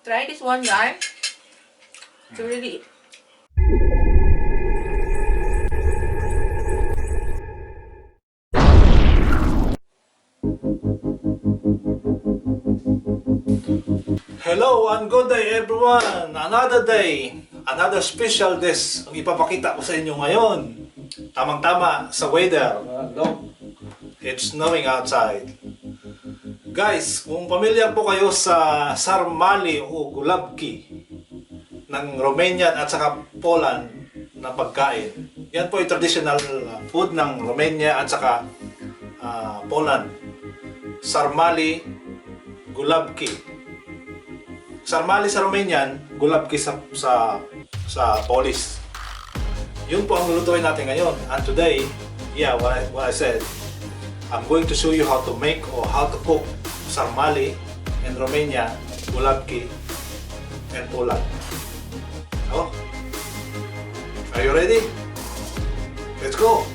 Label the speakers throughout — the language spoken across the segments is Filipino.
Speaker 1: Try this one, guys. It's really...
Speaker 2: Hello and good day everyone! Another day, another special dish ang ipapakita ko sa inyo ngayon. Tamang-tama sa weather. Look, it's snowing outside. Guys, kung pamilyar po kayo sa Sarmale o Gulabki ng Romanian at saka Poland na pagkain, yan po yung traditional food ng Romania at saka Poland. Sarmale, Gulabki. Sarmale sa Romanian, Gulabki sa Polish. Yun po ang lulutuin natin ngayon. And today, yeah, what I said, I'm going to show you how to make or how to cook Sarmale in Romania, Gulabki, and Poland. Oh, are you ready? Let's go!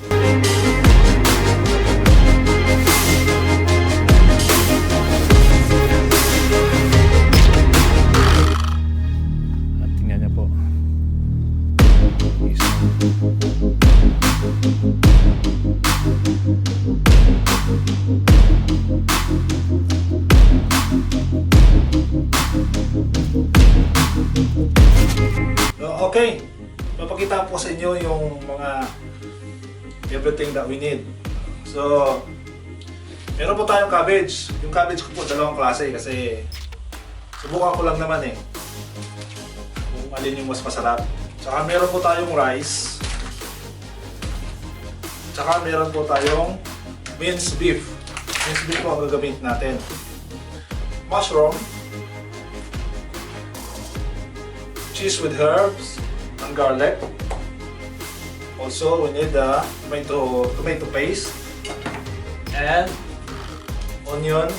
Speaker 2: Tingnan niyo po. Okay, papakita ko sa inyo yung mga everything that we need. So, meron po tayong cabbage. Yung cabbage ko po dalawang klase kasi subukan ko lang naman kung alin yung mas masarap. Tsaka meron po tayong rice. Tsaka meron po tayong mince beef. Mince beef po ang gagamitin natin. Mushroom. Cheese with herbs and garlic. Also, we need the tomato paste and onion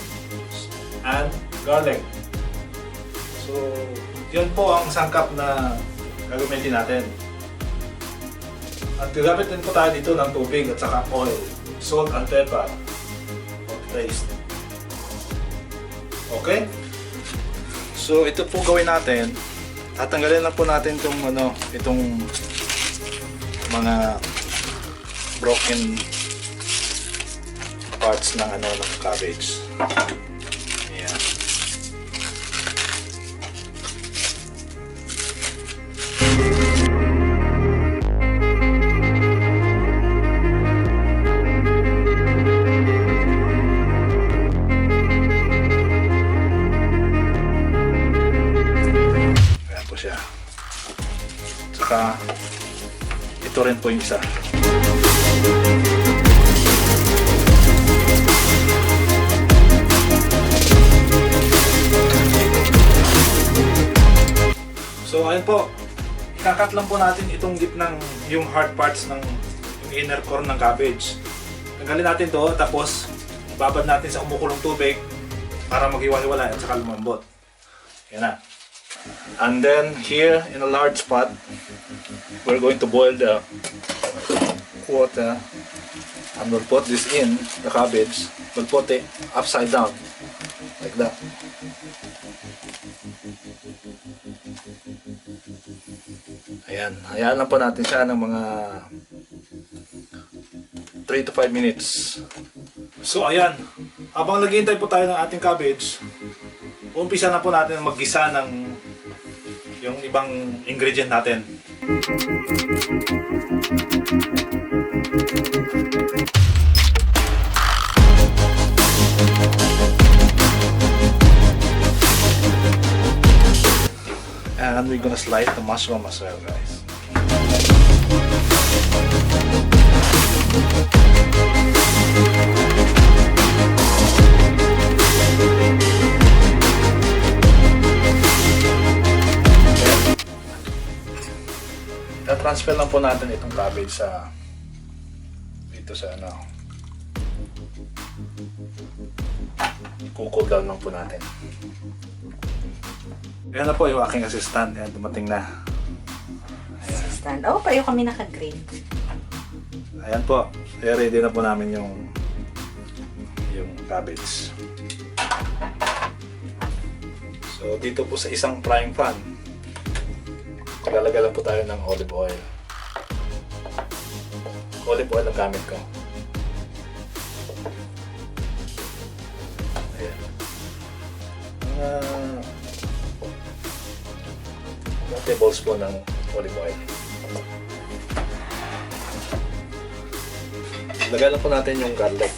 Speaker 2: and garlic. So, yun po ang sangkap na gagamitin natin. At gagamit din po tayo dito ng tubig at saka oil, salt and pepper for taste. Okay? So, ito po gawin natin. Tatanggalin na po natin itong mga broken parts ng cabbage. Ayan. Siya. Saka ito rin po yung isa. So ayun po, ikakat lang po natin itong gitnang yung hard parts ng yung inner core ng cabbage. Tanggalin natin to, tapos babad natin sa kumukulong tubig para maghiwa-hiwalay at saka lumambot. Yan na. And then here in a large pot, we're going to boil the water and we'll put this in the cabbage. We'll put it upside down like that. Ayan, hayaan lang po natin siya ng mga 3 to 5 minutes. So ayan, habang naghihintay po tayo ng ating cabbage, umpisa na po natin maggisa ng yung ibang ingredient natin. And we're gonna slide the mushroom as well, guys. Transfer lang po natin itong cabbage dito sa cool down lang po natin. Ayan na po yung aking assistant. Ayan, dumating na. Ayan.
Speaker 1: Assistant. Oh, pareho kami naka-green.
Speaker 2: Ayan po. Ready na po namin yung cabbage. So dito po sa isang frying pan, lalagay lang po tayo ng olive oil. Olive oil ang gamit ko. Ayan. 1 tablespoon ng olive oil. Lagay lang po natin yung garlic.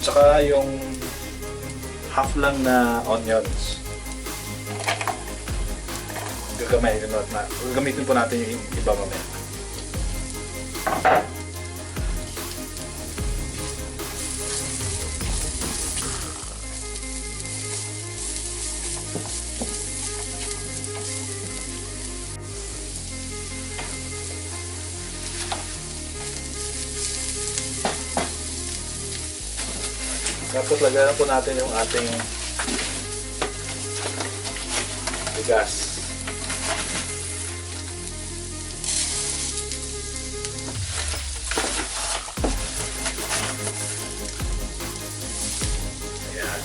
Speaker 2: Tsaka yung half lang na onions. Gagamitin po natin yung iba mamaya. Tapos lagyan po natin yung ating bigas. Ayan.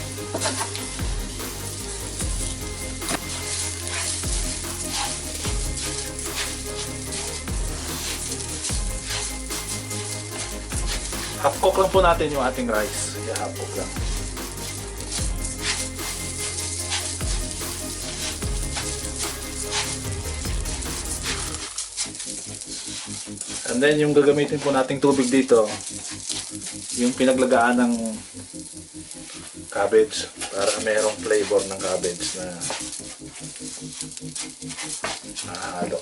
Speaker 2: Half cook lang po natin yung ating rice. Half cook lang. And then yung gagamitin po nating tubig dito, yung pinaglagaan ng cabbage para merong flavor ng cabbage na nahalo.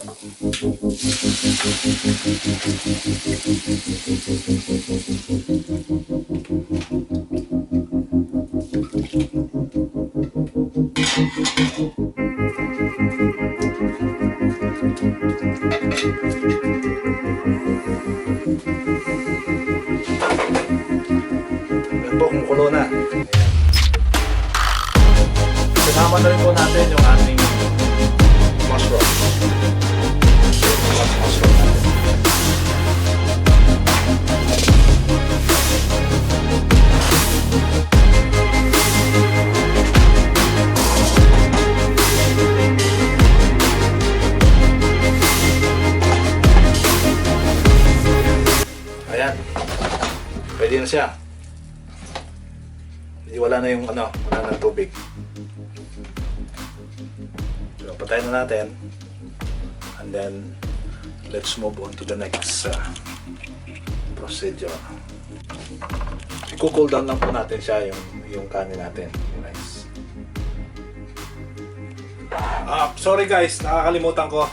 Speaker 2: Yan po, kumukulo na. Ayan. Kasama na rin po natin yung ating mushroom. Mushroom natin. Ayan. Pwede na siya. Wala na yung wala na tubig. So, patayin na natin. And then, let's move on to the next procedure. I-cool down lang po natin siya yung kanin natin, yung rice. Sorry guys, nakakalimutan ko.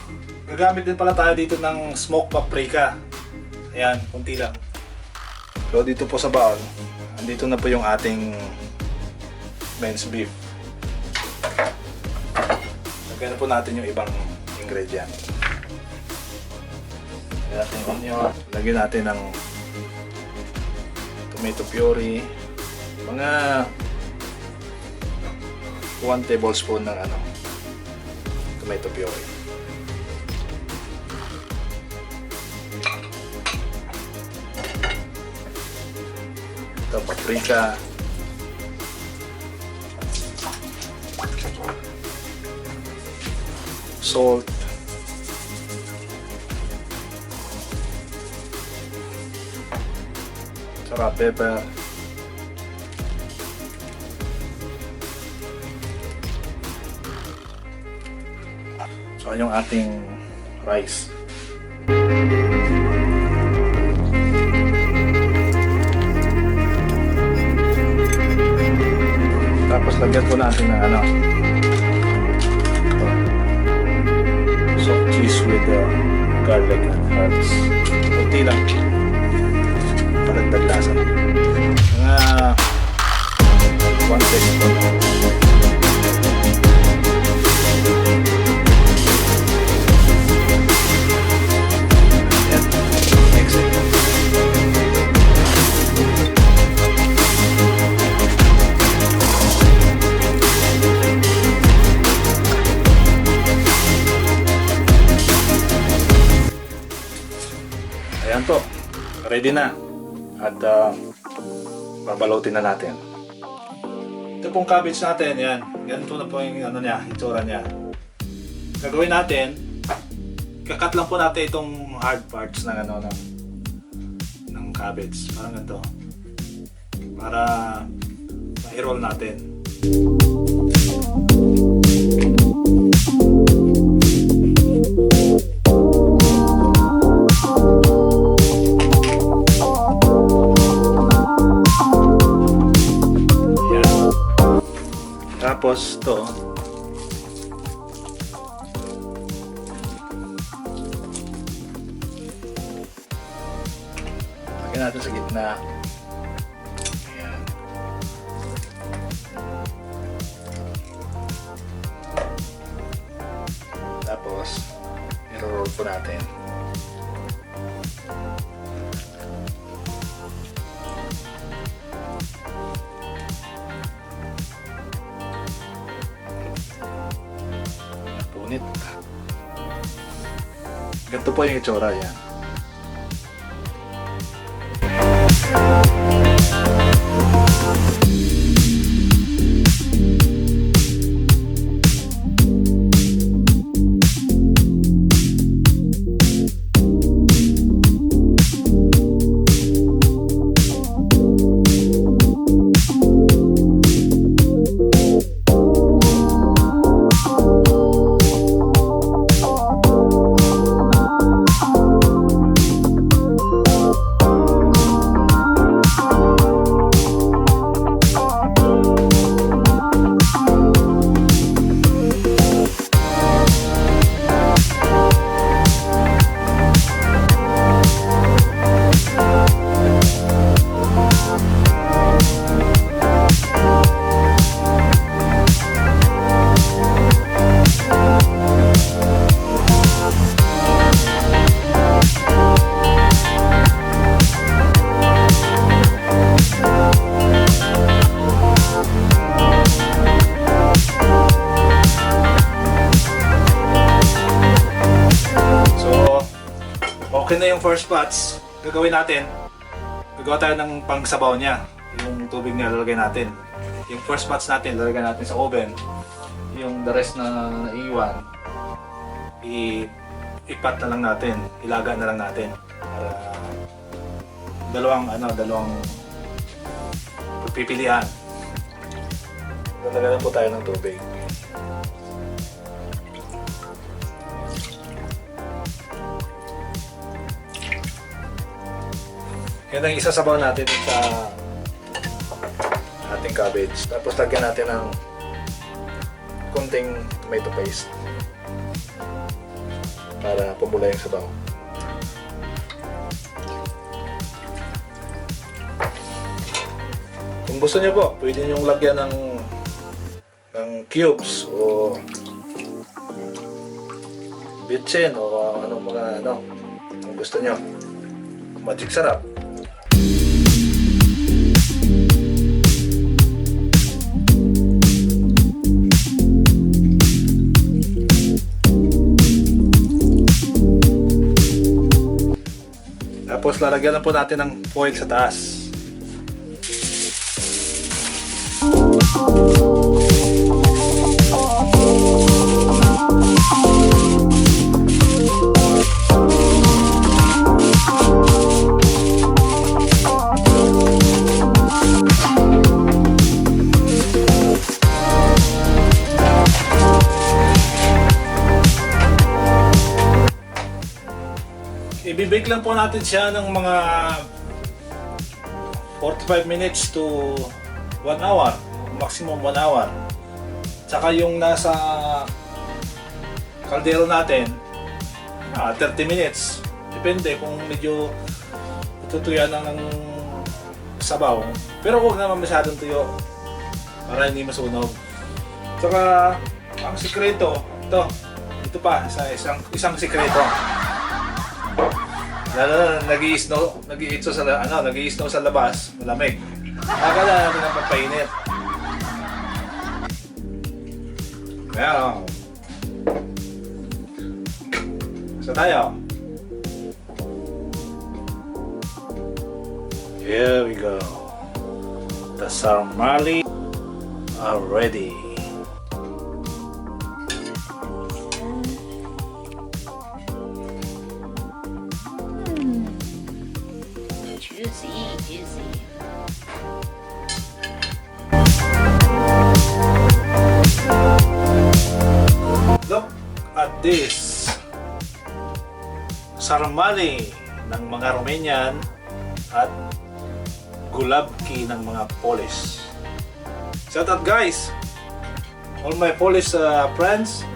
Speaker 2: Gagamit din pala tayo dito ng smoked paprika. Ayan, kunti lang. So dito po sa bowl, andito na po yung ating minced beef. Lagyan na po natin yung ibang ingredient. Lagyan natin yung onion. Lagyan natin ng tomato puree. Mga 1 tablespoon ng tomato puree. Ito, paprika. Salt. Saka pepper. So, yung ating rice. Tapos lagyan po natin ng soft cheese with garlic and herbs. Kunti lang. Paragdag lasa. Mga 1 teaspoon. Yan. Mix it. ready na. At babalutin na natin. Ito pong cabbage natin, yan. Ganito na po yung ano niya, itsura niya. Gagawin natin, kakat lang po natin itong hard parts ng ano ng cabbage. Parang ganito. Para ma-roll natin. Tapos ito, lagyan natin sa gitna. Ayan. Tapos i-roll po natin. Punit. Ganito po yung itsura yan. Okay na yung first batch. Gagawin natin. Gagawa tayo ng pangsabaw niya. Yung tubig niya lalagay natin. Yung first batch natin lalagay natin sa oven. Yung the rest na naiwan ipat na lang natin. Ilaga na lang natin. Para dalawang pipilian. Lalagyan po tayo ng tubig. Yan ang isasabaw natin sa ating cabbage. Tapos lagyan natin ng konting tomato paste para pumula yung sabaw. Kung gusto niyo po, pwede niyong lagyan ng cubes o bitchin o anong mga kung gusto niyo. Magic sarap. Tapos lalagyan lang po natin ng foil sa taas. I-bake lang po natin siya ng mga 45 minutes to 1 hour, maximum 1 hour. Tsaka yung nasa kaldero natin, 30 minutes. Depende kung medyo tutuyan ng sabaw. Pero huwag naman masyadong tuyo para hindi masunog. Tsaka ang sikreto, ito pa, isang sikreto. Lalo na nag-i-snow sa labas, malamig. Kailangan natin ng magpainit. Kaya, Saan tayo? Here we go. The sarmale are ready.
Speaker 1: Juicy, juicy.
Speaker 2: Look at this. Sarmale ng mga Romanian at Gulabki ng mga Polish. Shout out guys! All my Polish friends,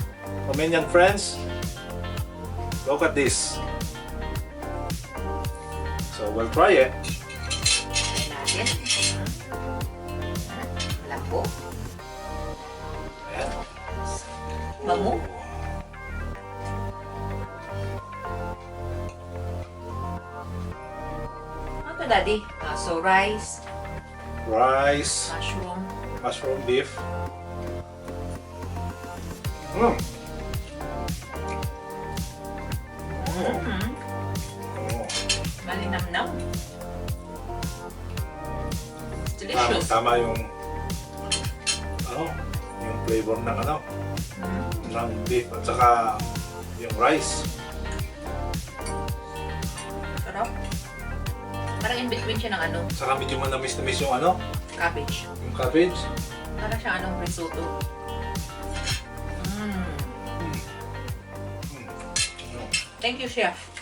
Speaker 2: Romanian friends, look at this. So we'll try it.
Speaker 1: Try natin. Lambo.
Speaker 2: Ayan.
Speaker 1: Mamu. Ano to, Daddy? So, rice,
Speaker 2: Rice,
Speaker 1: mushroom.
Speaker 2: mushroom beef. Mm.
Speaker 1: Mm.
Speaker 2: Oh.
Speaker 1: Malinamnam. Delicious.
Speaker 2: Tama yung yung flavor ng ng beef at saka yung rice.
Speaker 1: Sarap. Parang in between siya ng
Speaker 2: Saka medyo manamis-namis yung
Speaker 1: cabbage.
Speaker 2: yung cabbage.
Speaker 1: Parang siya risotto.
Speaker 2: Mm.
Speaker 1: Thank you, Chef.